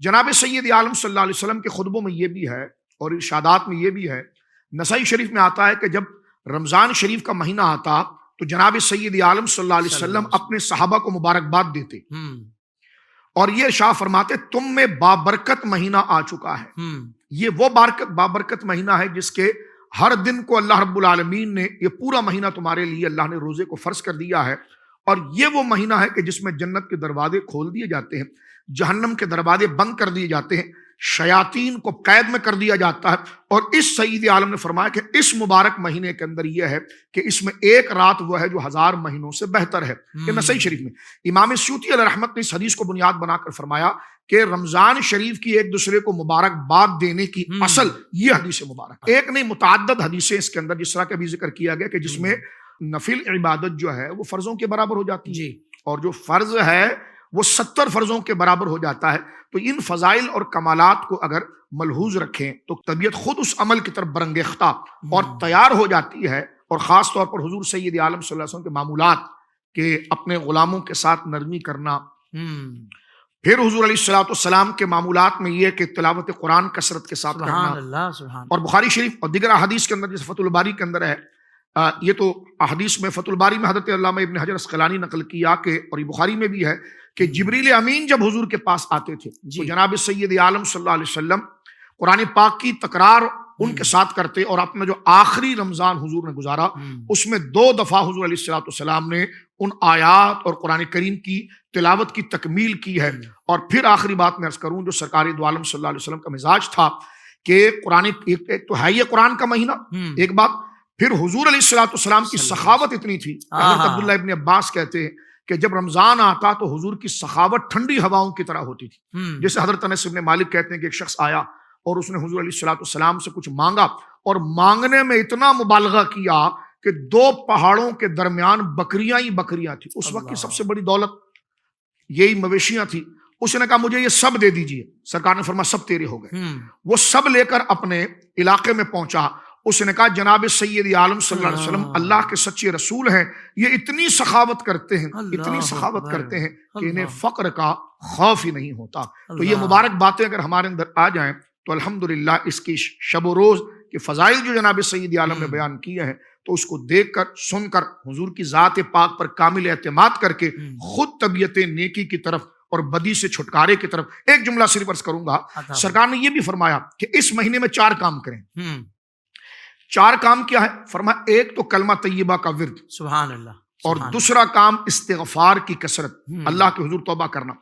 جناب سید عالم صلی اللہ علیہ وسلم کے خطبوں میں یہ بھی ہے اور ارشادات میں یہ بھی ہے، نسائی شریف میں آتا ہے کہ جب رمضان شریف کا مہینہ آتا تو جناب سید عالم صلی اللہ علیہ وسلم اپنے صحابہ کو مبارکباد دیتے اور یہ ارشاد فرماتے تم میں بابرکت مہینہ آ چکا ہے۔ یہ وہ بابرکت مہینہ ہے جس کے ہر دن کو اللہ رب العالمین نے، یہ پورا مہینہ تمہارے لیے اللہ نے روزے کو فرض کر دیا ہے، اور یہ وہ مہینہ ہے کہ جس میں جنت کے دروازے کھول دیے جاتے ہیں، جہنم کے دروازے بند کر دیے جاتے ہیں، شیاطین کو قید میں کر دیا جاتا ہے۔ اور اس سید عالم نے فرمایا کہ اس مبارک مہینے کے اندر یہ ہے کہ اس میں ایک رات وہ ہے جو 1000 مہینوں سے بہتر ہے۔ یہ نسائی شریف میں امام سیوطی علیہ رحمت نے اس حدیث کو بنیاد بنا کر فرمایا کہ رمضان شریف کی ایک دوسرے کو مبارکباد دینے کی اصل یہ حدیث مبارک، ایک نہیں متعدد حدیثیں اس کے اندر، جس طرح کا بھی ذکر کیا گیا کہ جس میں نفل عبادت جو ہے وہ فرضوں کے برابر ہو جاتی ہے، اور جو فرض ہے وہ 70 فرضوں کے برابر ہو جاتا ہے۔ تو ان فضائل اور کمالات کو اگر ملحوظ رکھیں تو طبیعت خود اس عمل کی طرف برانگیختہ اور تیار ہو جاتی ہے۔ اور خاص طور پر حضور سید عالم صلی اللہ علیہ وسلم کے معمولات کہ اپنے غلاموں کے ساتھ نرمی کرنا، پھر حضور علیہ السلام کے معمولات میں یہ کہ تلاوت قرآن کثرت کے ساتھ کرنا، اور بخاری شریف اور دیگر احادیث کے اندر جیسے فتح الباری کے اندر ہے، یہ تو احادیث میں فتح الباری میں حضرت علامہ ابن حجر اسقلانی نقل کیا کہ، اور یہ بخاری میں بھی ہے کہ جبریل امین جب حضور کے پاس آتے تھے تو جناب سید عالم صلی اللہ علیہ وسلم قرآن پاک کی تکرار ان کے ساتھ کرتے، اور اپنا جو آخری رمضان حضور نے گزارا اس میں 2 دفعہ حضور علیہ السلام نے ان آیات اور قرآن کریم کی تلاوت کی تکمیل کی ہے۔ اور پھر آخری بات میں عرض کروں جو سرکار دو عالم صلی اللہ علیہ وسلم کا مزاج تھا کہ قرآن ایک تو ہے یہ قرآن کا مہینہ، ایک بات، پھر حضور علیہ السلام کی سخاوت اتنی تھی، حضرت عبداللہ ابن عباس کہتے ہیں کہ جب رمضان آتا تو حضور کی سخاوت ٹھنڈی ہواؤں کی طرح ہوتی تھی۔ جیسے حضرت انس بن مالک کہتے ہیں کہ ایک شخص آیا اور اس نے حضور علیہ السلام سے کچھ مانگا، اور مانگنے میں اتنا مبالغہ کیا کہ 2 پہاڑوں کے درمیان بکریاں ہی بکریاں تھیں۔ اس وقت کی سب سے بڑی دولت یہی مویشیاں تھی۔ اس نے کہا مجھے یہ سب دے دیجئے، سرکار نے فرمایا سب تیرے ہو گئے۔ وہ سب لے کر اپنے علاقے میں پہنچا، اس نے کہا جناب سید عالم صلی اللہ علیہ وسلم اللہ کے سچے رسول ہیں، یہ اتنی سخاوت کرتے ہیں، اتنی سخاوت کرتے ہیں کہ انہیں فقر کا خوف ہی نہیں ہوتا۔ تو یہ مبارک باتیں اگر ہمارے اندر آ جائیں تو الحمدللہ اس کی شب و روز کے فضائل جو جناب سید عالم نے بیان کیے ہیں تو اس کو دیکھ کر سن کر حضور کی ذات پاک پر کامل اعتماد کر کے خود طبیعت نیکی کی طرف اور بدی سے چھٹکارے کی طرف ایک جملہ صرف عرض کروں گا۔ سرکار نے یہ بھی فرمایا کہ اس مہینے میں 4 کام کریں۔ 4 کام کیا ہے؟ فرمایا ایک تو کلمہ طیبہ کا ورد، سبحان اللہ، اور دوسرا کام استغفار کی کثرت، اللہ کے حضور توبہ کرنا،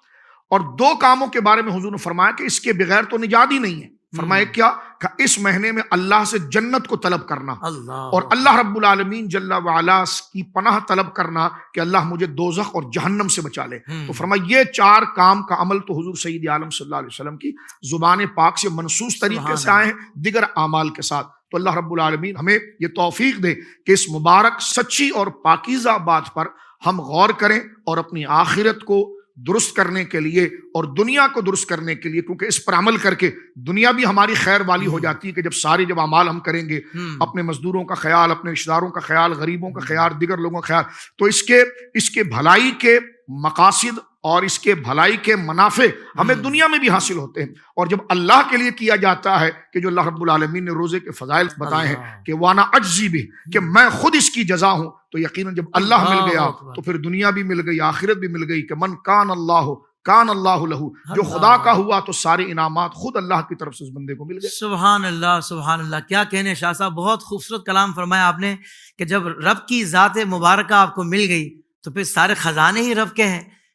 اور 2 کاموں کے بارے میں حضور نے فرمایا کہ اس کے بغیر تو نجات ہی نہیں ہے۔ فرمایا کیا کہ اس مہینے میں اللہ سے جنت کو طلب کرنا، اور اللہ رب العالمین جل وعلا کی پناہ طلب کرنا کہ اللہ مجھے دوزخ اور جہنم سے بچا لے۔ تو فرمایا یہ 4 کام کا عمل تو حضور سید عالم صلی اللہ علیہ وسلم کی زبان پاک سے منصوص طریقے سے آئے ہیں دیگر اعمال کے ساتھ۔ تو اللہ رب العالمین ہمیں یہ توفیق دے کہ اس مبارک سچی اور پاکیزہ بات پر ہم غور کریں اور اپنی آخرت کو درست کرنے کے لیے اور دنیا کو درست کرنے کے لیے، کیونکہ اس پر عمل کر کے دنیا بھی ہماری خیر والی ہو جاتی ہے کہ جب اعمال ہم کریں گے، اپنے مزدوروں کا خیال، اپنے رشتہ داروں کا خیال، غریبوں کا خیال، دیگر لوگوں کا خیال، تو اس کے بھلائی کے مقاصد اور اس کے بھلائی کے منافع ہمیں دنیا میں بھی حاصل ہوتے ہیں۔ اور جب اللہ کے لیے کیا جاتا ہے کہ جو اللہ رب العالمین نے روزے کے فضائل بتائے ہیں کہ وانا اجزی بھی، کہ میں خود اس کی جزا ہوں، تو یقیناً جب اللہ مل گیا تو پھر دنیا بھی مل گئی، آخرت بھی مل گئی کہ من کان اللہ لہو، جو خدا کا ہوا تو سارے انعامات خود اللہ کی طرف سے اس بندے کو مل گئے۔ سبحان اللہ، سبحان اللہ، کیا کہنے شاہ صاحب، بہت خوبصورت کلام فرمایا آپ نے کہ جب رب کی ذات مبارکہ آپ کو مل گئی تو پھر سارے خزانے ہی رب کے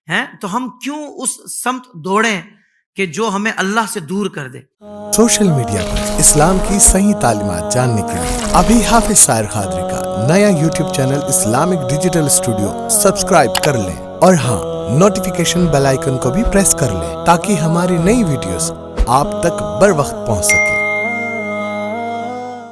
ہیں، تو ہم کیوں اس سمت دوڑیں کہ جو ہمیں اللہ سے دور کر دے۔ سوشل میڈیا پر اسلام کی صحیح تعلیمات جاننے کے لیے ابھی حافظ سائر قادری کا نیا YouTube channel Islamic digital studio subscribe کر لیں، اور ہاں نوٹیفیکیشن بیل آئیکن کو بھی پریس کر لیں تاکہ ہماری نئی ویڈیوز آپ تک بر وقت پہنچ سکے۔